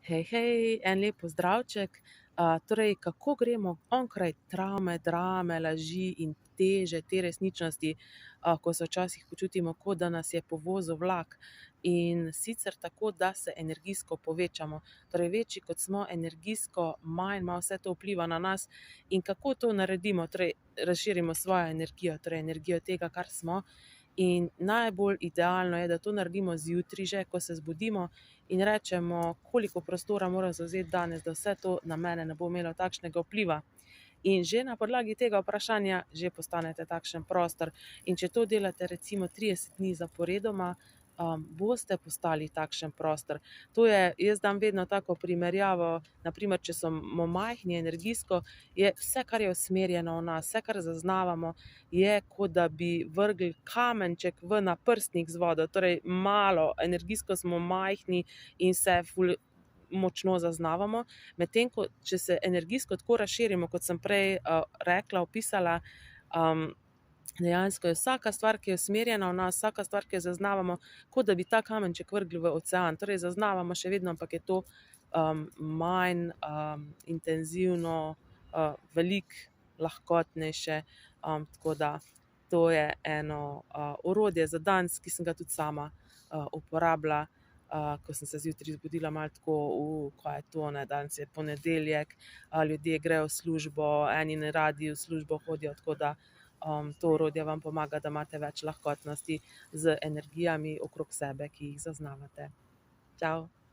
Hej, hej, en lep pozdravček. Torej, kako gremo onkraj travme, drame, laži in teže te resničnosti, ko se včasih počutimo, kot da nas je povozil vlak. In sicer tako, da se energijsko povečamo. Torej, večji kot smo energijsko, manj ima vse to vpliva na nas. In kako to naredimo? Torej, razširimo svojo energijo, torej energijo tega, kar smo. In najbolj idealno je, da to naredimo zjutraj že, ko se zbudimo in rečemo, koliko prostora moram zavzeti danes, da vse to na mene ne bo imelo takšnega vpliva. In že na podlagi tega vprašanja že postanete takšen prostor. In če to delate recimo 30 dni zaporedoma, boste postali takšen prostor. To je, jaz dam vedno tako primerjavo, naprimer, če smo majhni energijsko, je vse, kar je usmerjeno v nas, vse, kar zaznavamo, je kot da bi vrgli kamenček v naprstnik z vodo, torej malo, energijsko smo majhni in se močno zaznavamo, medtem ko če se energijsko tako razširimo, kot sem prej rekla, opisala, dejansko je vsaka stvar, ki je usmerjena v nas, vsaka stvar, ki jo zaznavamo, kot da bi ta kamenček vrgli v ocean. Torej zaznavamo še vedno, ampak je to manj intenzivno, veliko lahkotnejše, tako da to je eno orodje za danes, ki sem ga tudi sama uporabila, ko sem se zjutraj zbudila malo tako, kaj je to, ne, danes je ponedeljek, ljudje grejo v službo, eni ne radi v službo hodijo, tako da to orodje vam pomaga, da imate več lahkotnosti z energijami okrog sebe, ki jih zaznavate. Čau!